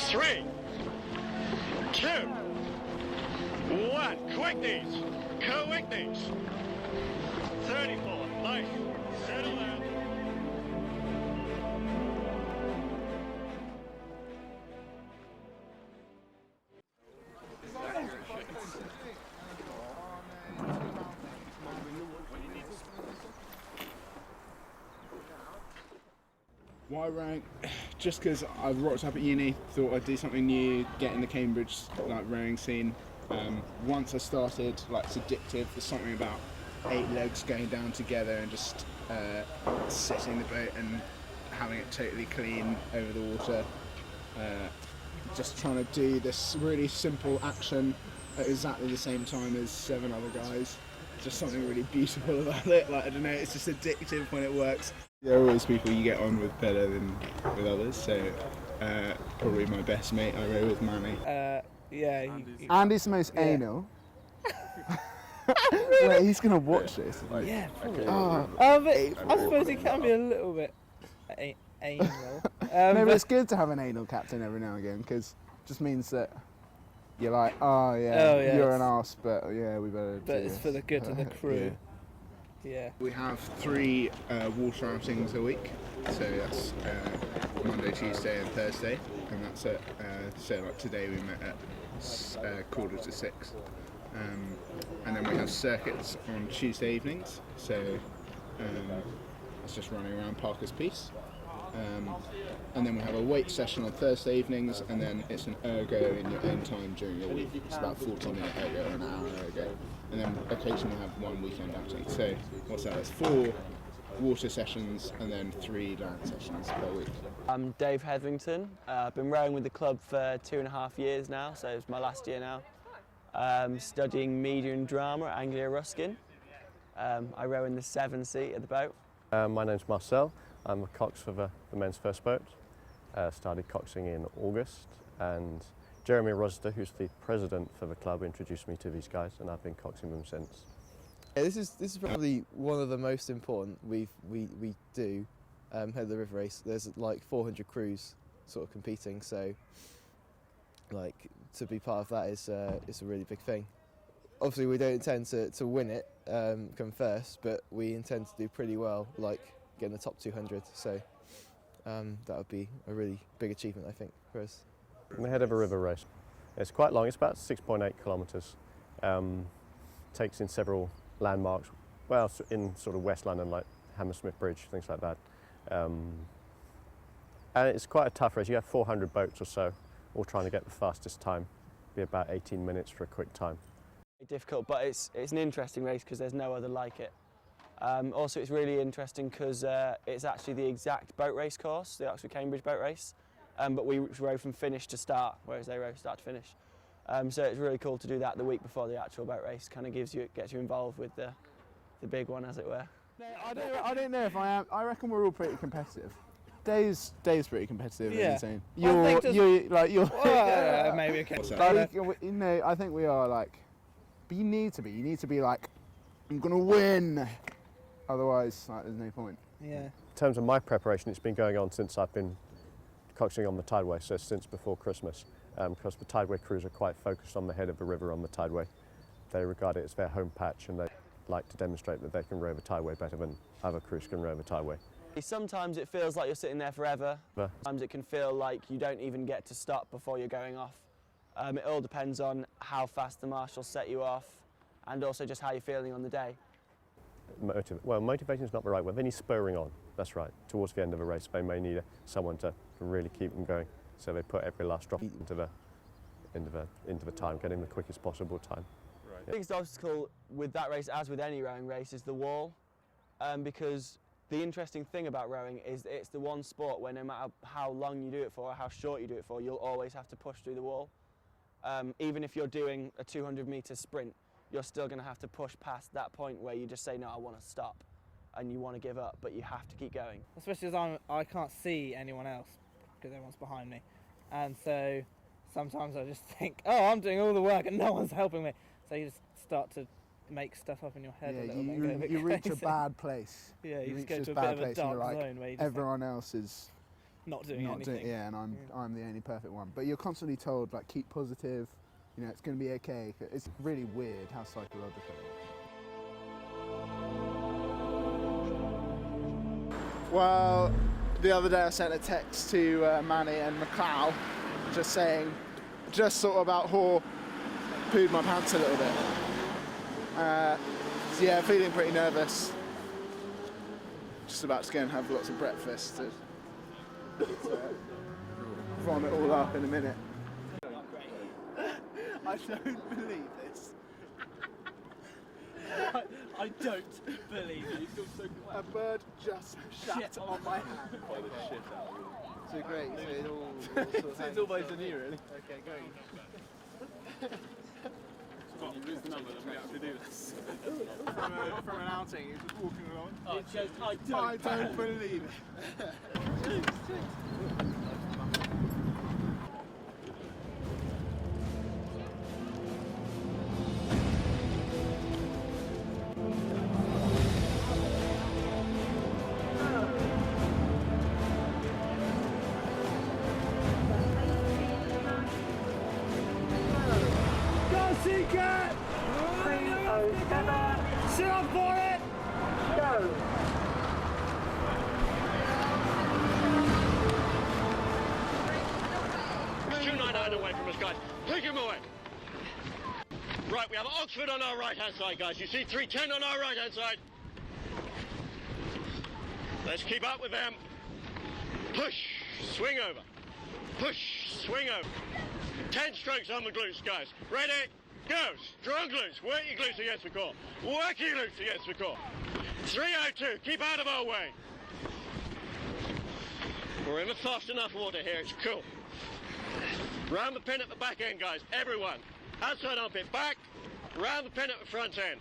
3, 2, 1. Quick knees. Quick knees. 34. Nice. Settle down. Why rank? Just because I've rocked up at uni, thought I'd do something new, get in the Cambridge rowing scene. Once I started, it's addictive. There's something about 8 legs going down together and just sitting the boat and having it totally clean over the water. Just trying to do this really simple action at exactly the same time as 7 other guys. Just something really beautiful about it. I don't know, it's just addictive when it works. There are always people you get on with better than with others, so probably my best mate I row with, Manny. Yeah. Andy's the most anal. Wait, he's gonna watch this. Yeah. Oh, But I suppose he can be a little bit anal. no, but it's good to have an anal captain every now and again because it just means that you're like, you're an arse, but yeah, we better. But it's for the good of the crew. Yeah. We have 3 water outings a week, so that's Monday, Tuesday and Thursday, and that's it. So today we met at 5:45. And then we have circuits on Tuesday evenings, so it's just running around Parker's Piece. And then we have a weight session on Thursday evenings, and then it's an ergo in your own time during your week. It's about 40-minute ergo or an hour ergo. And then occasionally we have 1 weekend outing. So what's that? It's 4 water sessions and then 3 land sessions per week. I'm Dave Hetherington. I've been rowing with the club for 2.5 years now, so it's my last year now. Studying media and drama at Anglia Ruskin. I row in the 7 seat of the boat. My name's Marcel. I'm a cox for the men's first boat. Started coxing in August, and Jeremy Rosder, who's the president for the club, introduced me to these guys, and I've been coxing them since. Yeah, this is probably one of the most important we do head of the river race. There's 400 crews sort of competing, so to be part of that is a really big thing. Obviously, we don't intend to win it, come first, but we intend to do pretty well, get in the top 200. So that would be a really big achievement, I think, for us. I'm the head of a river race. It's quite long. It's about 6.8 kilometres. Takes in several landmarks. Well, in sort of West London, like Hammersmith Bridge, things like that. And it's quite a tough race. You have 400 boats or so, all trying to get the fastest time. Be about 18 minutes for a quick time. Difficult, but it's an interesting race because there's no other like it. Also, it's really interesting because it's actually the exact boat race course, the Oxford-Cambridge boat race, but we row from finish to start, whereas they row start to finish. So it's really cool to do that the week before the actual boat race. Kind of gets you involved with the big one, as it were. no, I don't know if I am. I reckon we're all pretty competitive. Dave's pretty competitive. Yeah. Insane. I think You're well, maybe okay. I think we are but you need to be. You need to be I'm gonna win. Otherwise, there's no point. Yeah. In terms of my preparation, it's been going on since I've been coxing on the Tideway, so since before Christmas, because the Tideway crews are quite focused on the head of the river on the Tideway. They regard it as their home patch, and they like to demonstrate that they can row the Tideway better than other crews can row the Tideway. Sometimes it feels like you're sitting there forever. Sometimes it can feel like you don't even get to stop before you're going off. It all depends on how fast the marshals set you off, and also just how you're feeling on the day. Motivation is not the right word. They need spurring on. That's right. Towards the end of a race, they may need someone to really keep them going. So they put every last drop into the time, getting the quickest possible time. Right. The biggest obstacle with that race, as with any rowing race, is the wall, because the interesting thing about rowing is that it's the one sport where no matter how long you do it for or how short you do it for, you'll always have to push through the wall. Even if you're doing a 200-metre sprint, you're still going to have to push past that point where you just say, no, I want to stop, and you want to give up, but you have to keep going. Especially as I can't see anyone else because everyone's behind me, and so sometimes I just think, oh, I'm doing all the work and no one's helping me. So you just start to make stuff up in your head a little bit. You reach a bad place. Yeah, you just reach go this to a bad bit of a place and dark you're zone where you just everyone else is not doing anything. Yeah, and I'm the only perfect one. But you're constantly told, like, keep positive. You know, it's going to be okay. It's really weird how psychological it is. Well, the other day I sent a text to Manny and McLeod just saying, just sort of about how pooed my pants a little bit. So yeah, feeling pretty nervous. Just about to go and have lots of breakfast to vomit all up in a minute. I don't believe this. I don't believe it. A bird just shat on my hand. So great. So it all It's almost in here, really. Okay, great. From an outing, he was just walking along. I don't believe it. Sit up for it! Go! He's 299 away from us, guys. Take him away. Right, we have Oxford on our right-hand side, guys. You see 310 on our right-hand side. Let's keep up with them. Push, swing over. Push, swing over. 10 strokes on the glutes, guys. Ready? Go. Strong glutes. Work your glutes against the core. Work your glutes against the core. 302. Keep out of our way. We're in the fast enough water here. It's cool. Round the pin at the back end, guys. Everyone. Outside armpit back. Round the pin at the front end.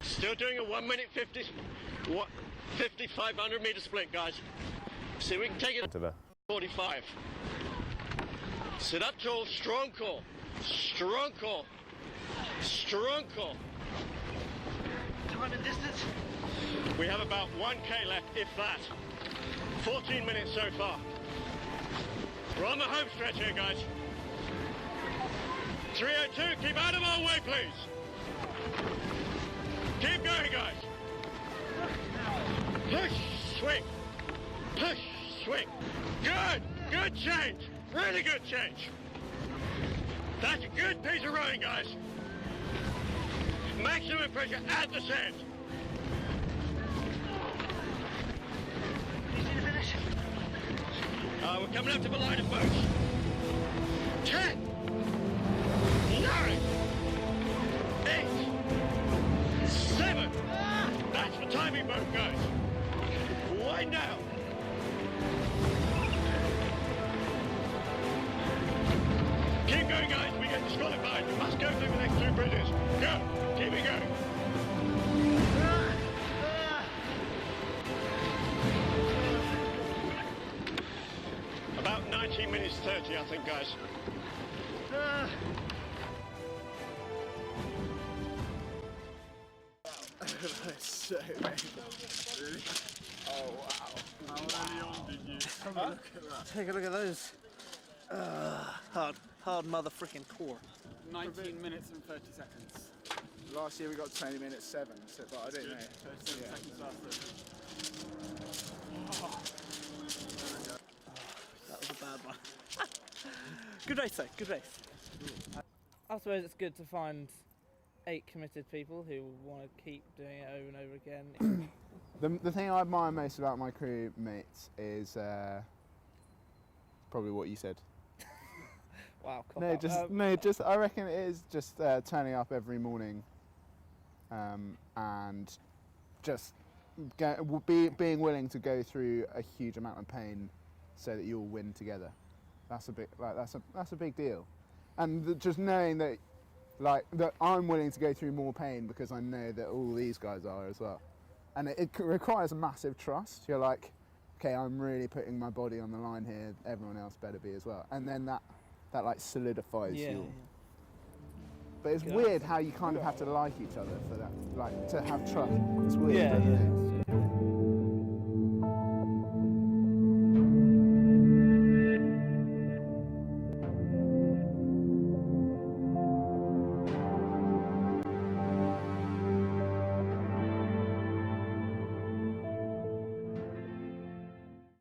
Still doing a 1 minute 50, 500 meter split, guys. See, we can take it to 45. Sit up tall. Strong core. Strong core. Strong core. Time and distance. We have about 1K left, if that. 14 minutes so far. We're on the home stretch here, guys. 302, keep out of our way, please. Keep going, guys. Push, swing. Push, swing. Good, good change. Really good change. That's a good piece of rowing, guys. Maximum pressure at the sand. We're coming up to the line of boats. 10, 9, 8, 7. That's the timing boat, guys. Wind down. Keep going, guys. We get disqualified. We must go through the next 2 bridges. Go. Keep it going. About 19 minutes 30, I think, guys. So many. Oh wow. How early on did you? Take a look at those. Hard mother freaking core. 19 minutes and 30 seconds. Last year we got 20 minutes 7, so, but I don't know. 37 seconds after. That was a bad one. Good race though, good race. I suppose it's good to find 8 committed people who want to keep doing it over and over again. The thing I admire most about my crew mates is probably what you said. Wow. Just I reckon it is just turning up every morning and just being willing to go through a huge amount of pain so that you'll win together. That's a big deal, and just knowing that that I'm willing to go through more pain because I know that all these guys are as well, and it requires massive trust. You're like, okay, I'm really putting my body on the line here. Everyone else better be as well, and then that like solidifies you. But it's weird how you kind of have to like each other for that, like to have trust. It's weird. Yeah.